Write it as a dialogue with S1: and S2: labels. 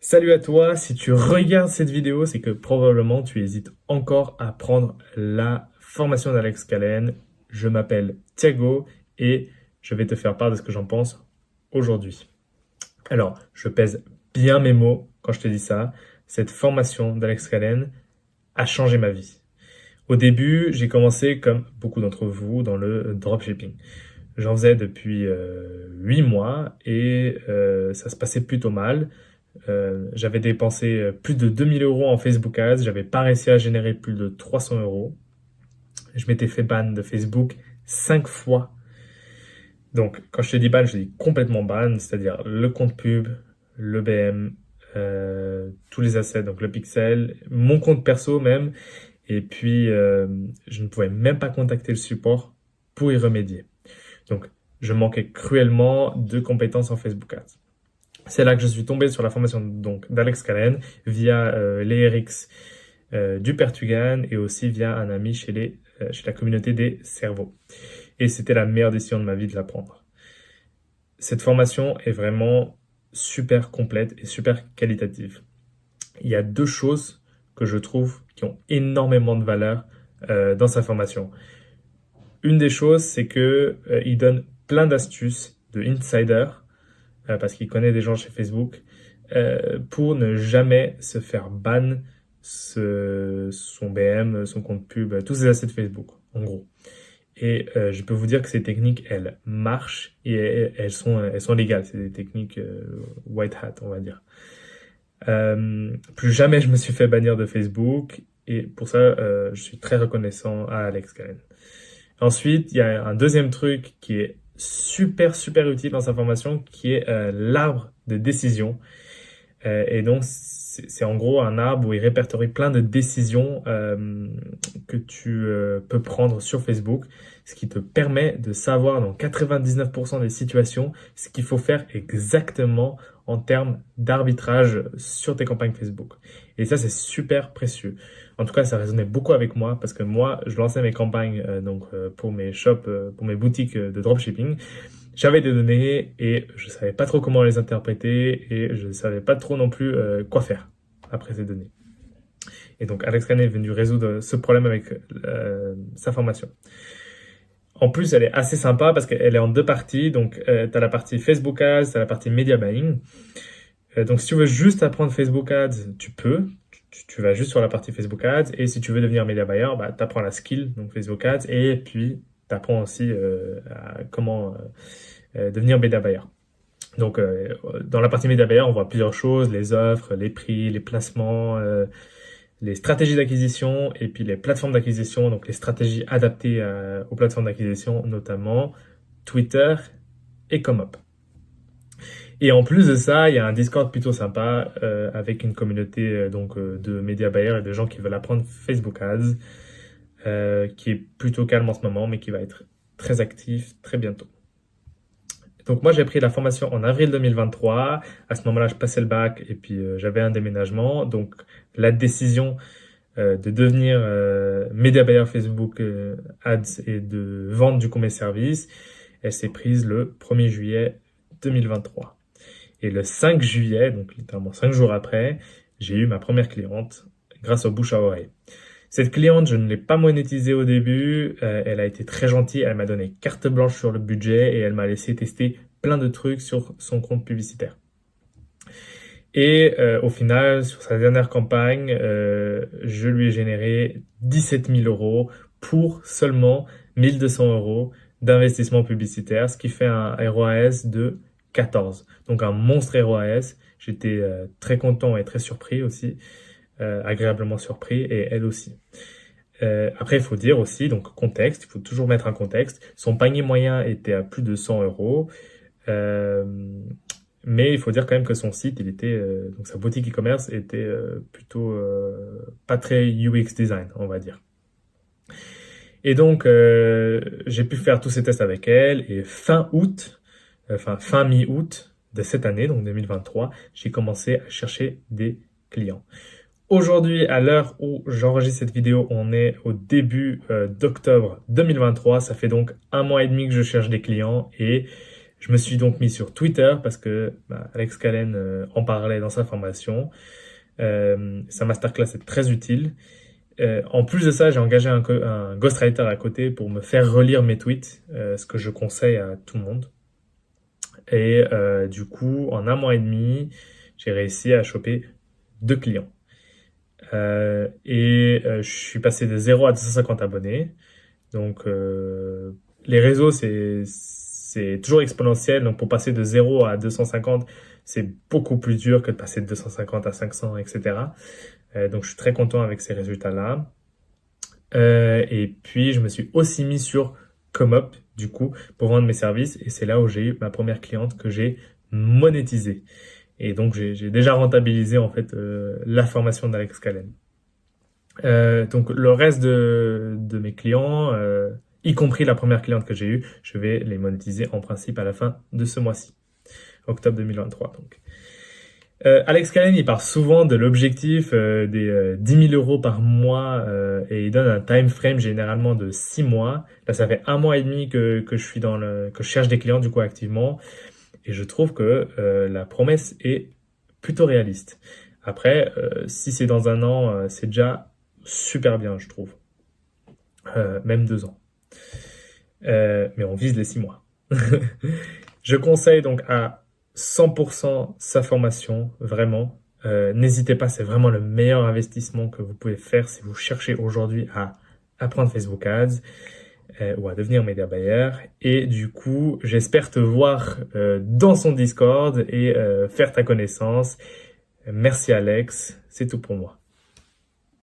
S1: Salut à toi, si tu regardes cette vidéo, c'est que probablement tu hésites encore à prendre la formation d'Alex Calen. Je m'appelle Thiago et je vais te faire part de ce que j'en pense aujourd'hui. Alors, je pèse bien mes mots quand je te dis ça. Cette formation d'Alex Calen a changé ma vie. Au début, j'ai commencé comme beaucoup d'entre vous dans le dropshipping. J'en faisais depuis 8 mois et ça se passait plutôt mal. J'avais dépensé plus de 2 000 € en Facebook Ads. J'avais pas réussi à générer plus de 300 euros. Je m'étais fait ban de Facebook 5 fois. Donc, quand je te dis ban, je te dis complètement ban, c'est-à-dire le compte pub, le BM, tous les assets, donc le pixel, mon compte perso même. Et puis, je ne pouvais même pas contacter le support pour y remédier. Donc, je manquais cruellement de compétences en Facebook Ads. C'est là que je suis tombé sur la formation donc d'Alex Calen via les RX du Pertugan et aussi via un ami chez la communauté des cerveaux. Et c'était la meilleure décision de ma vie de l'apprendre. Cette formation est vraiment super complète et super qualitative. Il y a deux choses que je trouve qui ont énormément de valeur dans sa formation. Une des choses, c'est que il donne plein d'astuces de insider parce qu'il connaît des gens chez Facebook, pour ne jamais se faire ban son BM, son compte pub, tous ses assets de Facebook, en gros. Et je peux vous dire que ces techniques, elles marchent et elles sont légales. C'est des techniques white hat, on va dire. Plus jamais je me suis fait bannir de Facebook et pour ça, je suis très reconnaissant à Alex Calen. Ensuite, il y a un deuxième truc qui est super, super utile dans sa formation, qui est l'arbre de décision. Et donc, c'est en gros un arbre où il répertorie plein de décisions que tu peux prendre sur Facebook, ce qui te permet de savoir dans 99% des situations ce qu'il faut faire exactement en termes d'arbitrage sur tes campagnes Facebook. Et ça, c'est super précieux. En tout cas, ça résonnait beaucoup avec moi parce que moi, je lançais mes campagnes pour mes shops, pour mes boutiques de dropshipping. J'avais des données et je savais pas trop comment les interpréter et je savais pas trop non plus quoi faire après ces données. Et donc Alex Calen est venu résoudre ce problème avec sa formation. En plus, elle est assez sympa parce qu'elle est en deux parties. Donc, tu as la partie Facebook Ads, tu as la partie Media Buying. Donc, si tu veux juste apprendre Facebook Ads, tu peux. Tu vas juste sur la partie Facebook Ads. Et si tu veux devenir Media Buyer, bah, tu apprends la skill, donc Facebook Ads. Et puis, tu apprends aussi comment devenir Media Buyer. Donc, dans la partie Media Buyer, on voit plusieurs choses, les offres, les prix, les placements, les stratégies d'acquisition et puis les plateformes d'acquisition, donc les stratégies adaptées aux plateformes d'acquisition, notamment Twitter et Comop. Et en plus de ça, il y a un Discord plutôt sympa avec une communauté de média buyers et de gens qui veulent apprendre Facebook Ads, qui est plutôt calme en ce moment, mais qui va être très actif très bientôt. Donc moi j'ai pris la formation en avril 2023. À ce moment-là, je passais le bac et puis j'avais un déménagement. Donc la décision de devenir média buyer Facebook Ads et de vendre du coup mes services, elle s'est prise le 1er juillet 2023. Et le 5 juillet, donc littéralement 5 jours après, j'ai eu ma première cliente grâce au bouche à oreille. Cette cliente, je ne l'ai pas monétisée au début, elle a été très gentille, elle m'a donné carte blanche sur le budget et elle m'a laissé tester plein de trucs sur son compte publicitaire. Et au final, sur sa dernière campagne, je lui ai généré 17 000 € pour seulement 1200 € d'investissement publicitaire, ce qui fait un ROAS de 14. Donc un monstre ROAS. J'étais très content et très surpris aussi, agréablement surpris, et elle aussi. Après, il faut dire aussi, donc contexte, il faut toujours mettre un contexte. Son panier moyen était à plus de 100 €. Euh, mais il faut dire quand même que son site, il était, donc sa boutique e-commerce était plutôt pas très UX design, on va dire. Et donc, j'ai pu faire tous ces tests avec elle et fin mi-août de cette année, donc 2023, j'ai commencé à chercher des clients. Aujourd'hui, à l'heure où j'enregistre cette vidéo, on est au début d'octobre 2023. Ça fait donc 1 mois et demi que je cherche des clients et Je me suis donc mis sur Twitter parce que Alex Callen en parlait dans sa formation. Sa masterclass est très utile. En plus de ça, j'ai engagé un ghostwriter à côté pour me faire relire mes tweets, ce que je conseille à tout le monde. Et du coup, en 1 mois et demi, j'ai réussi à choper 2 clients. Je suis passé de 0 à 250 abonnés. Donc, les réseaux, c'est toujours exponentiel. Donc, pour passer de 0 à 250, c'est beaucoup plus dur que de passer de 250 à 500, etc. Donc, je suis très content avec ces résultats-là. Et puis, je me suis aussi mis sur ComeUp, du coup, pour vendre mes services. Et c'est là où j'ai eu ma première cliente que j'ai monétisée. Et donc, j'ai déjà rentabilisé, en fait, la formation d'Alex Callen. Donc, le reste de mes clients, y compris la première cliente que j'ai eue, je vais les monétiser en principe à la fin de ce mois-ci, octobre 2023. Donc. Alex Callen, il parle souvent de l'objectif des 10 000 euros par mois et il donne un time frame généralement de 6 mois. Là, ça fait 1 mois et demi que je suis que je cherche des clients du coup activement et je trouve que la promesse est plutôt réaliste. Après, si c'est dans un an, c'est déjà super bien, je trouve. Même 2 ans. Mais on vise les 6 mois. Je conseille donc à 100% sa formation, vraiment. N'hésitez pas, c'est vraiment le meilleur investissement que vous pouvez faire si vous cherchez aujourd'hui à apprendre Facebook Ads ou à devenir média buyer. Et du coup, j'espère te voir dans son Discord et faire ta connaissance. Merci Alex, c'est tout pour moi.